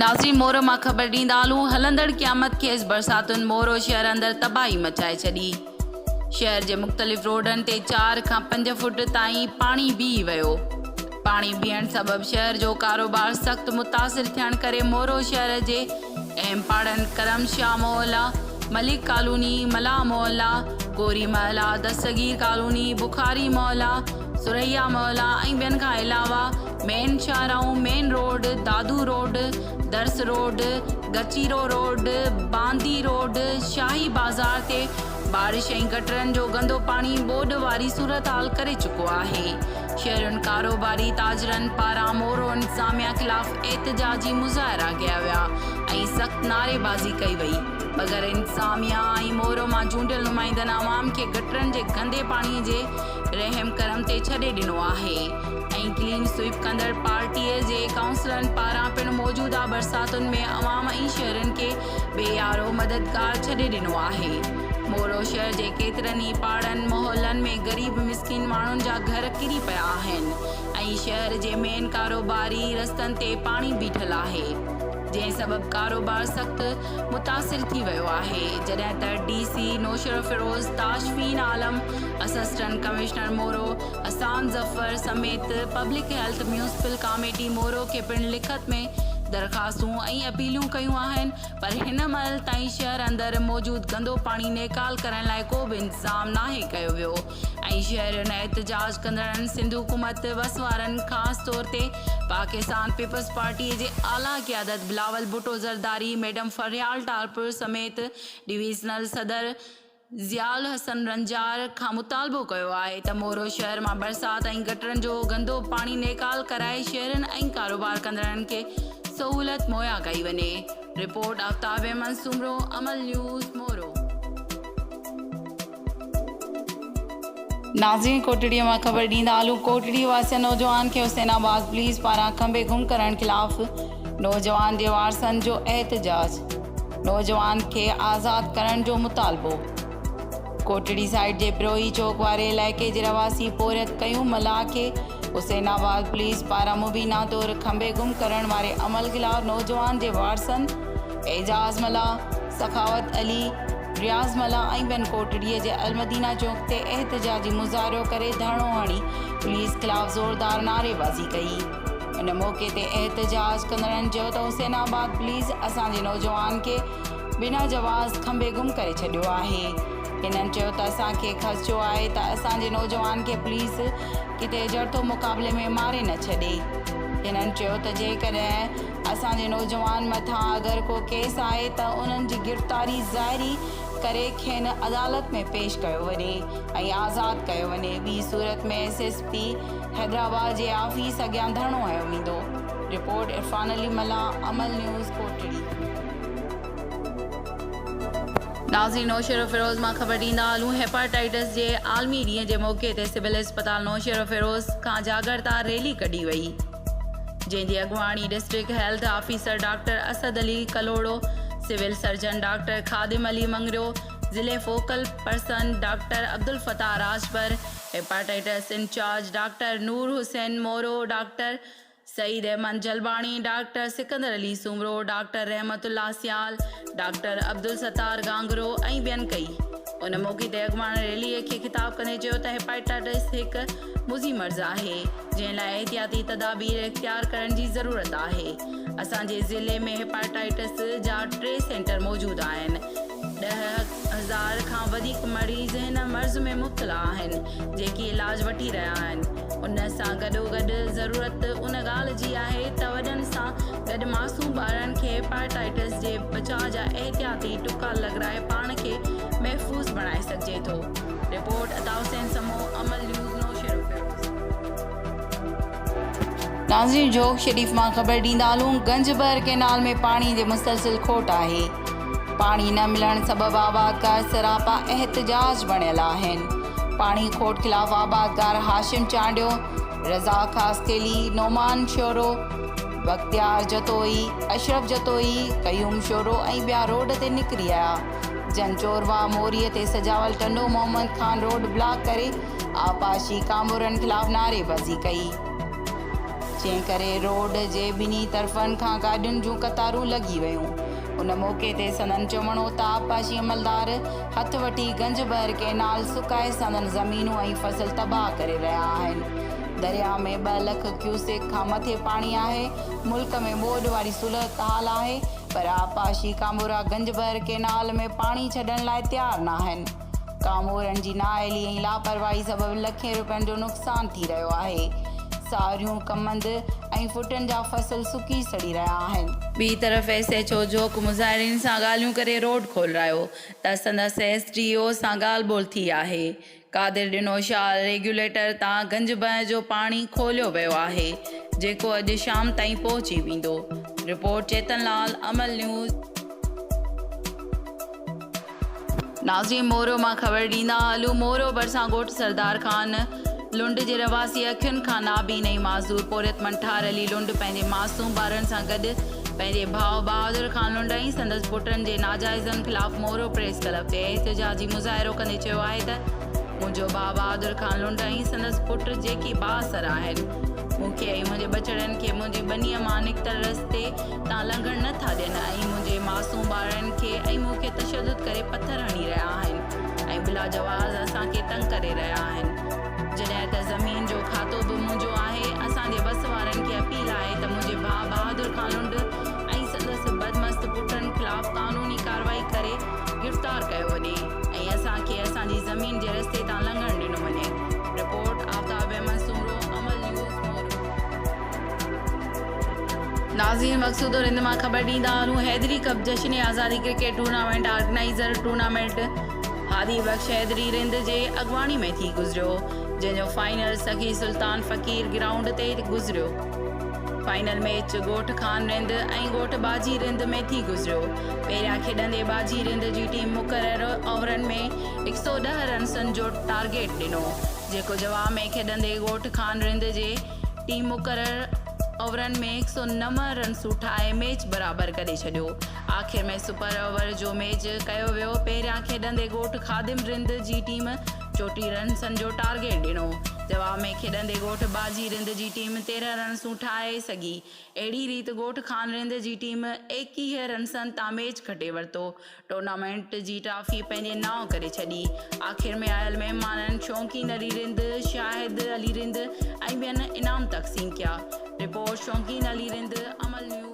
नाज़रीन मोरो मां ख़बर ॾींदा हलूं। हलंदड़ क़यामत खेसि बरसातुनि मोरो शहर अंदरि तबाही मचाए छॾी। शहर जे मुख़्तलिफ़ रोडनि ते 4 खां 5 फुट ताईं पाणी बीही वियो। पाणी बीहण सबबि शहर जो कारोबार सख़्तु मुतासिर थियण करे मोरो शहर जे अहम पाड़नि करमशाह मोहल्ला, मलिक कॉलोनी, मलाह मोहल्ला, गोरी मोहल्ला, दस्तगीर कॉलोनी, बुखारी मोहल्ला, सुरैया मोहल्ला ऐं ॿियनि खां अलावा मेन शाहराऊं, मेन रोड, दादू रोड, दर्स रोड, गचीरो रोड, बांदी रोड, शाही बाज़ार ते बारिश ऐं गटरनि जो गंदो पाणी ॿोॾ वारी सूरत हाल करे चुको आहे। शहरुनि कारोबारी ताजरनि पारां मोरो इंतिज़ामिया ख़िलाफ़ एहतिजाजी मुज़ाहिरा कया विया ऐं सख़्तु नारेबाज़ी कई वई। मगर इंतिज़ामिया ऐं मोरो मां चूंडियल नुमाइंदनि आवाम खे गटरनि जे गंदे पाणीअ जे रहम करम ते छॾे ॾिनो आहे ऐं क्लीन स्वीप कंदड़ पार्टीअ जे काउंसलरनि पारां पिणु मौजूदा बरसातुनि में अवाम ऐं शहरनि खे बेयारो मददगार छॾे ॾिनो आहे। मोरो शहर जे केतिरनि ई पाड़नि मोहल्लनि में ग़रीब मिसकिन माण्हुनि जा घर किरी पिया आहिनि ऐं शहर जे मेन कारोबारी रस्तनि ते पाणी बीठल आहे, जंहिं सबबि कारोबार सख़्तु मुतासिर थी वियो आहे। जॾहिं त DC नौशर फिरोज़, ताशफीन आलम, असिस्टेंट कमिश्नर मोरो असान ज़फ़र समेत पब्लिक हेल्थ म्यूनिसिपल कमेटी मोरो खे पिणु लिखत में दरख़्वास्तूं ऐं अपीलूं कयूं आहिनि, पर हिन महिल ताईं शहर अंदरि मौजूदु गंदो पाणी नेकाल करण लाइ को बि इंतज़ाम नाहे कयो वियो ऐं शहरुनि एहतिजाज कंदड़नि सिंध हुकूमत वसवारनि ख़ासि तौर ते पाकिस्तान पीपल्स पार्टीअ जे आला क़यादत बिलावल भुट्टो ज़रदारी, मैडम फरियाल टालपुर समेत डिवीज़नल सदर ज़ियाल हसन रंजार खां मुतालबो कयो आहे त मोरो शहर मां बरसात ऐं गटरनि जो गंदो पाणी नेकाल कराए शहरनि ऐं कारोबार कंदड़नि खे सहूलियत मुहैया कई वञे। रिपोर्ट आफ्ताब अहमद सुमरो, अमल न्यूज़ मोरो। नाज़रीन कोटड़ीअ मां ख़बर ॾींदा हलूं। कोटड़ी वासिया नौजवान खे हुसैनाबाद पुलिस पारां खंबे गुम करण ख़िलाफ़ नौजवान जे वारसनि जो एहतिजाज, नौजवान खे आज़ादु करण जो मुतालबो। कोटड़ी साइड जे प्रोही चौक वारे इलाइक़े जे रवासी पोरियत कयूं मल्हा खे हुसैनाबाद पुलिस पारां मुबीना तौर खंबे गुम करण वारे अमल ख़िलाफ़ नौजवान जे वारसनि एजाज़ मल्हा, सखावत अली, रियाज़ मल्हा ऐं ॿियनि कोटड़ीअ जे अलमदीना चौक ते एहतिजाजी मुज़ाहिरो करे धरणो हणी पुलिस ख़िलाफ़ ज़ोरदार नारेबाज़ी कई। इन मौक़े ते एहतिजाज कंदड़नि चयो त हुसैनाबाद पुलिस असांजे नौजवान खे बिना जवाज़ खंबे गुम करे छॾियो आहे। हिननि चयो त असांखे ख़दशो आहे त असांजे नौजवान खे पुलिस किथे जड़तो मुक़ाबले में मारे न छॾे। हिननि चयो त जेकॾहिं असांजे नौजवान मथां अगरि को केस आहे त उन्हनि जी गिरफ़्तारी ज़ाहिरी करे खेनि अदालत में पेश कयो वञे ऐं आज़ादु कयो वञे। ॿी सूरत में SSP हैदराबाद जे ऑफिस अॻियां धरणो हयो वेंदो। रिपोर्ट इरफान अली मल्हा, अमल न्यूज़ कोटड़ी। नाज़रीन नौशर फिरोज़ मां ख़बर ॾींदा हलूं। हेपाटाइटिस जे आलमी ॾींहं जे मौक़े ते सिविल अस्पताल नौशर फिरोज़ खां जागरता रैली कढी वई, जंहिंजी अॻुवाणी district health officer doctor Asad Ali Kalhoro, civil surgeon doctor Khadim Ali Mangrio, ज़िले focal person doctor Abdul Fatah Rajpar, hepatitis incharge doctor Noor Hussain Moro, doctor Saeed Ahmed Jalbani, doctor Sikandar Ali Soomro, doctor Rahmatullah Sial, doctor Abdul Sattar Gangro ऐं ॿियनि कई। उन मौक़े ते अॻुवाण रैलीअ खे ख़िताब कंदे चयो त हेपाटाइटिस हिकु मुज़ी मर्ज़ आहे जंहिं लाइ एहतियाती तदाबीर इख्तियार करण जी ज़रूरत आहे। असांजे ज़िले में हेपाटाइटिस जा 3 सेंटर मौजूदु आहिनि। 10,000 खां वधीक मरीज़ हिन मर्ज़ में मुब्तला आहिनि जेकी इलाज वठी रहिया आहिनि। उन सां गॾोगॾु ज़रूरत उन ॻाल्हि जी आहे त वॾनि सां गॾु मासूम ॿारनि खे हेपाटाइटिस जे बचाव जा एहतियाती टुका लॻाराए पाण खे महफ़ूज़ बणाए सघिजे थो। रिपोर्ट अता हुसैन समो, अमल न्यूज़ नौशर फिरोज़। नाज़रीन जोग शरीफ़ मां ख़बर ॾींदा हलूं। गंजबर केनाल में पाणी जे मुसलसिल खोट आहे। पाणी न मिलण सबबि आबादकार सरापा एहतिजाज बणियल आहिनि। पाणी खोट ख़िलाफ़ आबादकार हाशिम चांडियो, रज़ा खासकेली, नौमान शोरो, बख्तियार जतोई, अशरफ जतोई, कयूम शोरो ऐं ॿिया रोड ते निकिरी आया। जनचोरवा मोरीअ ते सजावल टंडो मोहम्मद खान रोड ब्लॉक करे आपाशी कामोरनि ख़िलाफ़ नारेबाज़ी कई। जंहिं करे रोड जे ॿिन्ही तरफ़नि खां गाॾियुनि जूं कतारूं लॻी वयूं। उन मौक़े ते संदन चवणो त आबपाशी अमलदार हथ वठी गंज बहर केनाल सुकाए संदन ज़मीनूं ऐं फसल तबाह करे रहिया आहिनि। दरिया में 2 लख क्यूसेक खां मथे पाणी आहे। मुल्क में ॿोॾि वारी सूरत हाल आहे, पर आबपाशी कामोरा गंज बहर केनाल में पाणी छॾण लाइ तयारु न आहिनि। कामोरनि जी नाअहली ऐं लापरवाही सबबु लखें रुपयनि जो नुक़सानु थी रहियो आहे। सारियूं कमंद ऐं फुटनि जा फसल सुकी सड़ी रहिया आहिनि। ॿी तरफ़ SHO जोक मुज़ाहिरीन सां ॻाल्हियूं करे रोड खोलायो त संदसि SDO सां ॻाल्हि ॿोल थी आहे। कादिर ॾिनो शाह रेगुलेटर तां गंज बहर जो पाणी खोलियो वियो आहे, जेको अॼु शाम ताईं पहुची वेंदो। रिपोर्ट चेतन लाल, अमल न्यूज़। नाज़रीन, मोरो मां ख़बर ॾींदा हलूं। मोरो भरिसां ॻोठ सरदार खान लुंड जे रवासी अखियुनि खां नाबीन ऐं माज़ूर पोरियत मंठार अली लुंड पंहिंजे मासूम ॿारनि सां गॾु पंहिंजे भाउ बहादुर खान लुंड ऐं संदसि पुटनि जे नाजाइज़नि ख़िलाफ़ मोरो प्रेस क्लब ते एहतिजाजी मुज़ाहिरो कंदे चयो आहे त मुंहिंजो भाउ बहादुर खान लुंड ऐं संदसि पुट जेकी बासर आहिनि, मूंखे ऐं मुंहिंजे बचड़नि खे मुंहिंजी बनीअ मां निकितल रस्ते तां लंघण नथा ॾियनि ऐं मुंहिंजे मासूम ॿारनि खे ऐं मूंखे तशदुद करे पथर हणी रहिया आहिनि ऐं बिला जवाज़ असांखे तंग करे रहिया आहिनि। जॾहिं त ज़मीन जो खातो बि मुंहिंजो आहे। असांजे बस वारनि खे अपील आहे त मुंहिंजे भाउ बहादुर खान लुंड ऐं संदसि बदमस्त पुटनि ख़िलाफ़ कानूनी कार्रवाई करे गिरफ़्तार कयो वञे ऐं असांखे असांजी ज़मीन जे रस्ते तां लंघण ॾिनो वञे। रिपोर्ट आफ्ताब अहमद सुमरो, अमल न्यूज़, मोरो। नाज़रीन, मक़सूद रिंद मां ख़बर ॾींदा हलूं। हैदरी कप जश्न आज़ादी क्रिकेट टूर्नामेंट ऑर्गेनाइज़र टूर्नामेंट हादी बख्श हैदरी रिंद जे अॻवानी में थी गुज़रियो, जंहिंजो फाइनल सखी सुल्तान फ़कीर ग्राउंड ते गुज़रियो। फाइनल मैच ॻोठ खान रिंद ऐं ॻोठ बाजी रिंद में थी गुज़रियो। पहिरियां खेॾंदे बाजी रिंद जी टीम मुक़ररु ओवरनि में 110 रन्सनि जो टारगेट ॾिनो, जेको जवाब में खेॾंदे ॻोठ खान रिंद जे टीम मुक़ररु ओवरनि में 109 रन्सूं ठाहे मैच बराबरि करे छॾियो। आख़िर में सुपर ओवर जो मैच कयो वियो। पहिरियां खेॾंदे ॻोठ खादिम रिंद जी टीम 34 रन्सनि जो टारगेट ॾिनो। जवाब में खेॾंदे ॻोठ बाजी रिंद जी टीम 13 रन्सूं ठाहे सघी। अहिड़ी रीति ॻोठ खान रिंद जी टीम 21 रन्सनि तां मैच खटे वरितो। टूर्नामेंट जी ट्रॉफी पंहिंजे नाव करे छॾी। आख़िर में आयल महिमाननि शौक़ीन अली रिंद, शाहिद अली रिंद ऐं ॿियनि इनाम तक़सीम कया। रिपोर्ट शौक़ीन अली रिंद, अमल न्यूज़।